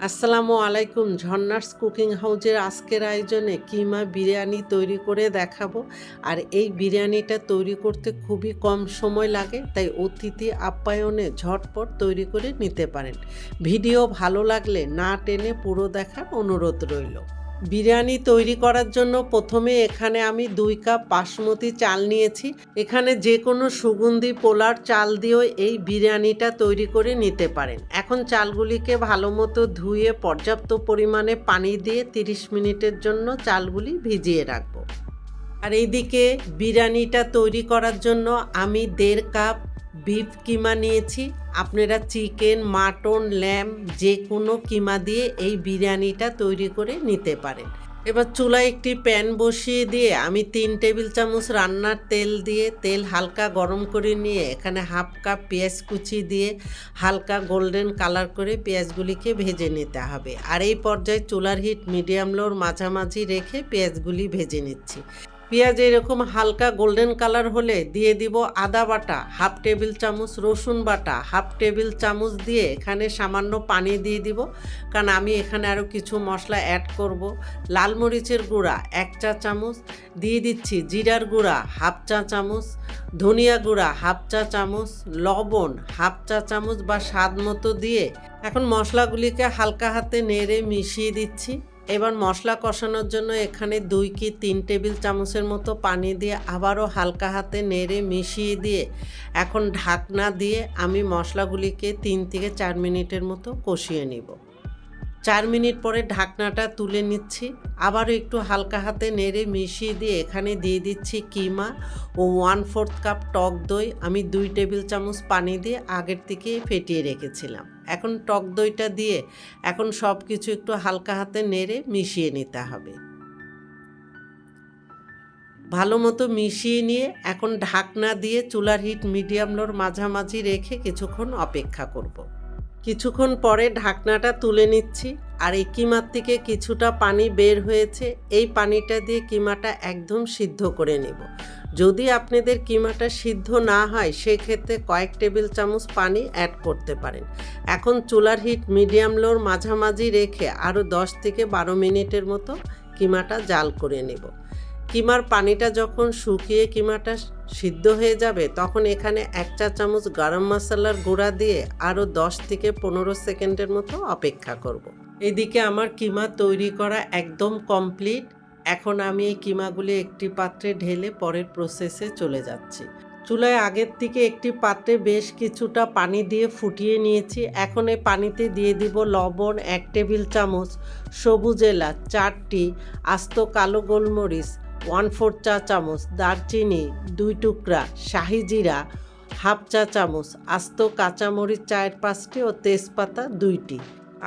আসসালামু আলাইকুম। ঝর্ণাস কুকিং হাউজের আজকের আয়োজনে কিমা বিরিয়ানি তৈরি করে দেখাবো। আর এই বিরিয়ানিটা তৈরি করতে খুবই কম সময় লাগে, তাই অতিথি আপ্যায়নে ঝটপট তৈরি করে নিতে পারেন। ভিডিও ভালো লাগলে না টেনে পুরো দেখার অনুরোধ রইল। বিরিয়ানি তৈরি করার জন্য প্রথমে এখানে আমি 2 কাপ বাসমতি চাল নিয়েছি। এখানে যে কোনো সুগন্ধি পোলার চাল দিয়েও এই বিরিয়ানিটা তৈরি করে নিতে পারেন। এখন চালগুলিকে ভালো মতো ধুয়ে পর্যাপ্ত পরিমাণে পানি দিয়ে 30 মিনিটের জন্য চালগুলি ভিজিয়ে রাখবো। আর এইদিকে বিরিয়ানিটা তৈরি করার জন্য আমি 1.5 কাপ বিফ কিমা নিয়েছি। আপনারা চিকেন, মাটন, ল্যাম্ব যে কোনো কিমা দিয়ে এই বিরিয়ানিটা তৈরি করে নিতে পারেন। এবার চুলায় একটি প্যান বসিয়ে দিয়ে আমি 3 টেবিল চামচ রান্নার তেল দিয়ে তেল হালকা গরম করে নিয়ে এখানে 1/2 কাপ পেঁয়াজ কুচি দিয়ে হালকা গোল্ডেন কালার করে পেঁয়াজগুলিকে ভেজে নিতে হবে। আর এই পর্যায়ে চুলার হিট মিডিয়াম লোর মাঝামাঝি রেখে পেঁয়াজগুলি ভেজে নিচ্ছি। পেঁয়াজ এরকম হালকা গোল্ডেন কালার হলে দিয়ে দিব আদা বাটা 1/2 টেবিল চামচ, রসুন বাটা 1/2 টেবিল চামচ দিয়ে এখানে সামান্য পানি দিয়ে দিব, কারণ আমি এখানে আরও কিছু মশলা অ্যাড করব। লাল মরিচের গুঁড়া 1 চা চামচ দিয়ে দিচ্ছি, জিরার গুঁড়া 1/2 চা চামচ, ধনিয়া গুঁড়া 1/2 চা চামচ, লবণ 1/2 চা চামচ বা স্বাদ মতো দিয়ে এখন মশলাগুলিকে হালকা হাতে নেড়ে মিশিয়ে দিচ্ছি। এবার মশলা কষানোর জন্য এখানে 2 কি 3 টেবিল চামচের মতো পানি দিয়ে আবারও হালকা হাতে নেড়ে মিশিয়ে দিয়ে এখন ঢাকনা দিয়ে আমি মশলাগুলিকে 3 থেকে 4 মিনিটের মতো কষিয়ে নিব। 4 মিনিট পরে ঢাকনাটা তুলে নিচ্ছি। আবারও একটু হালকা হাতে নেড়ে মিশিয়ে দিয়ে এখানে দিয়ে দিচ্ছি কিমা ও 1/4 কাপ টক দই আমি 2 টেবিল চামচ পানি দিয়ে আগের থেকে ফেটিয়ে রেখেছিলাম। এখন টক দইটা দিয়ে এখন সব কিছু একটু হালকা হাতে নেড়ে মিশিয়ে নিতে হবে। ভালো মতো মিশিয়ে নিয়ে এখন ঢাকনা দিয়ে চুলার হিট মিডিয়াম লোর মাঝামাঝি রেখে কিছুক্ষণ অপেক্ষা করব। কিছুক্ষণ পরে ঢাকনাটা তুলে নিচ্ছি। আর এই কিমার থেকে কিছুটা পানি বের হয়েছে, এই পানিটা দিয়ে কিমাটা একদম সিদ্ধ করে নেব। যদি আপনাদের কিমাটা সিদ্ধ না হয় সেক্ষেত্রে কয়েক টেবিল চামচ পানি অ্যাড করতে পারেন। এখন চুলার হিট মিডিয়াম লোর মাঝামাঝি রেখে আরও 10 থেকে 12 মিনিটের মতো কিমাটা জাল করে নেব। কিমার পানিটা যখন শুকিয়ে কিমাটা সিদ্ধ হয়ে যাবে তখন এখানে 1 চা চামচ গরম মশলার গুঁড়া দিয়ে আরও 10 থেকে 15 সেকেন্ডের মতো অপেক্ষা করব। এদিকে আমার কিমা তৈরি করা একদম কমপ্লিট। এখন আমি এই কিমাগুলি একটি পাত্রে ঢেলে পরের প্রসেসে চলে যাচ্ছি। চুলায় আগের থেকে একটি পাত্রে বেশ কিছুটা পানি দিয়ে ফুটিয়ে নিয়েছি। এখন এই পানিতে দিয়ে দিব লবণ 1 টেবিল চামচ, সবুজ এলাচ 4টি, আস্ত কালো গোলমরিচ 1/4 চা চামচ, দারচিনি 2 টুকরা, শাহি জিরা 1/2 চা চামচ, আস্ত কাঁচামরিচ 4-5টি ও তেজপাতা 2টি।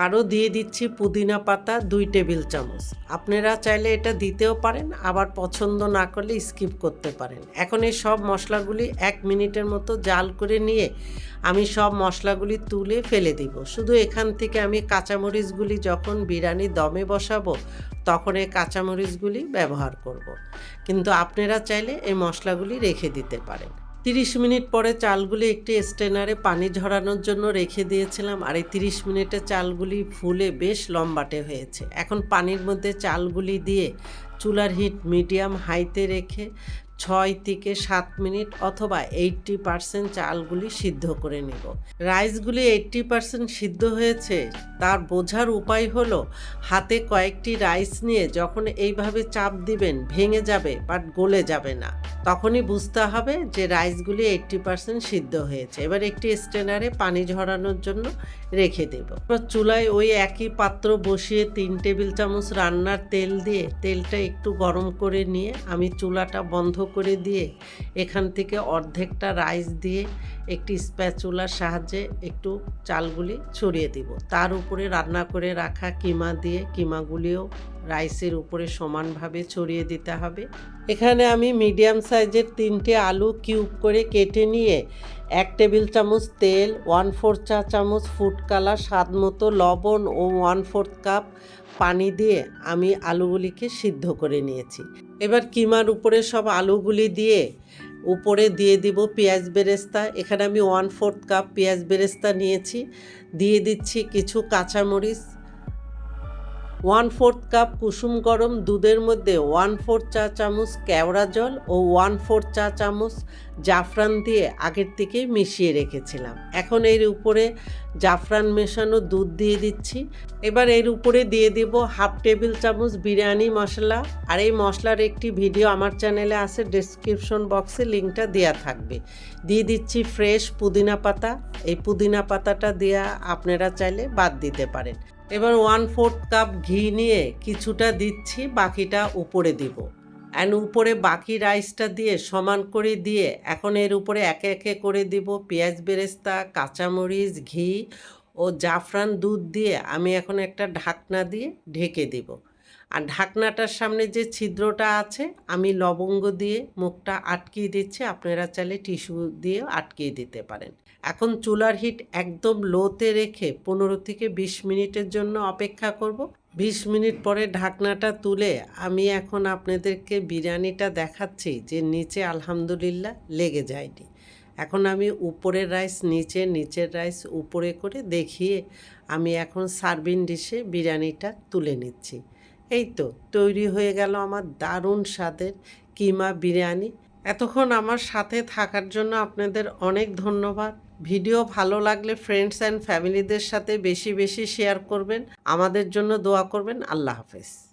আরও দিয়ে দিচ্ছি পুদিনা পাতা 2 টেবিল চামচ। আপনারা চাইলে এটা দিতেও পারেন, আবার পছন্দ না করলে স্কিপ করতে পারেন। এখন এই সব মশলাগুলি 1 মিনিটের মতো জাল করে নিয়ে আমি সব মশলাগুলি তুলে ফেলে দিব। শুধু এখান থেকে আমি কাঁচামরিচগুলি যখন বিরিয়ানি দমে বসাবো তখন এই কাঁচামরিচগুলি ব্যবহার করব। কিন্তু আপনারা চাইলে এই মশলাগুলি রেখে দিতে পারেন। 30 মিনিট পরে চালগুলি একটি স্ট্রেনারে পানি ঝরানোর জন্য রেখে দিয়েছিলাম। আর এই 30 মিনিটে চালগুলি ফুলে বেশ লম্বাটে হয়েছে। এখন পানির মধ্যে চালগুলি দিয়ে চুলার হিট মিডিয়াম হাইতে রেখে 6 থেকে 7 মিনিট অথবা 80% চালগুলি সিদ্ধ করে নেব। রাইসগুলি 80% সিদ্ধ হয়েছে তার বোঝার উপায় হলো হাতে কয়েকটি রাইস নিয়ে যখন এইভাবে চাপ দিবেন ভেঙে যাবে বাট গলে যাবে না, তখনই বুঝতে হবে যে রাইসগুলি 80% সিদ্ধ হয়েছে। এবার একটি স্ট্রেনারে পানি ঝরানোর জন্য রেখে দেব। এবার চুলায় ওই একই পাত্র বসিয়ে 3 টেবিল চামচ রান্নার তেল দিয়ে তেলটা একটু গরম করে নিয়ে আমি চুলাটা বন্ধ করে দিয়ে এখান থেকে অর্ধেকটা রাইস দিয়ে একটি স্প্যাচুলার সাহায্যে একটু চালগুলি ছড়িয়ে দিব। তার উপরে রান্না করে রাখা কিমা দিয়ে কিমাগুলিও রাইসের উপরে সমানভাবে ছড়িয়ে দিতে হবে। এখানে আমি মিডিয়াম সাইজের 3টে আলু কিউব করে কেটে নিয়ে 1 টেবিল চামচ তেল, 1/4 চা চামচ ফুড কালার, স্বাদ মতো লবণ ও 1/4 কাপ পানি দিয়ে আমি আলুগুলিকে সিদ্ধ করে নিয়েছি। এবার কিমার উপরে সব আলুগুলি দিয়ে উপরে দিয়ে দিব পেঁয়াজ বেরেস্তা। এখানে আমি 1/4 কাপ পেঁয়াজ বেরেস্তা নিয়েছি। দিয়ে দিচ্ছি কিছু কাঁচামরিচ, 1/4 কাপ কুসুম গরম দুধের মধ্যে 1/4 চা চামচ কেওড়া জল ও 1/4 চা চামচ জাফরান দিয়ে আগের থেকেই মিশিয়ে রেখেছিলাম। এখন এর উপরে জাফরান মেশানো দুধ দিয়ে দিচ্ছি। এবার এর উপরে দিয়ে দেব 1/2 টেবিল চামচ বিরিয়ানি মশলা। আর এই মশলার একটি ভিডিও আমার চ্যানেলে আছে, ডেসক্রিপশন বক্সে লিঙ্কটা দেওয়া থাকবে। দিয়ে দিচ্ছি ফ্রেশ পুদিনা পাতা। এই পুদিনা পাতাটা দেওয়া আপনারা চাইলে বাদ দিতে পারেন। এবার 1/4 কাপ ঘি নিয়ে কিছুটা দিচ্ছি, বাকিটা উপরে দিব। উপরে বাকি রাইসটা দিয়ে সমান করে দিয়ে এখন এর উপরে একে একে করে দিব পেঁয়াজ বেরেস্তা, কাঁচামরিচ, ঘি ও জাফরান দুধ দিয়ে আমি এখন একটা ঢাকনা দিয়ে ঢেকে দিব। আর ঢাকনাটার সামনে যে ছিদ্রটা আছে আমি লবঙ্গ দিয়ে মুখটা আটকিয়ে দিচ্ছি, আপনারা চাইলে টিস্যু দিয়ে আটকিয়ে দিতে পারেন। এখন চুলার হিট একদম লোতে রেখে 15 থেকে 20 মিনিটের জন্য অপেক্ষা করব। 20 মিনিট পরে ঢাকনাটা তুলে আমি এখন আপনাদেরকে বিরিয়ানিটা দেখাচ্ছি যে নিচে আলহামদুলিল্লাহ লেগে যায়নি। এখন আমি উপরের রাইস নিচে, নিচের রাইস উপরে করে দেখিয়ে আমি এখন সার্ভিং ডিশে বিরিয়ানিটা তুলে নিচ্ছি। এই তো তৈরি হয়ে গেল আমার দারুণ স্বাদের কিমা বিরিয়ানি। এতক্ষণ আমার সাথে থাকার জন্য আপনাদের অনেক ধন্যবাদ। ভিডিও ভালো লাগলে ফ্রেন্ডস অ্যান্ড ফ্যামিলিদের সাথে বেশি বেশি শেয়ার করবেন। আমাদের জন্য দোয়া করবেন। আল্লাহ হাফেজ।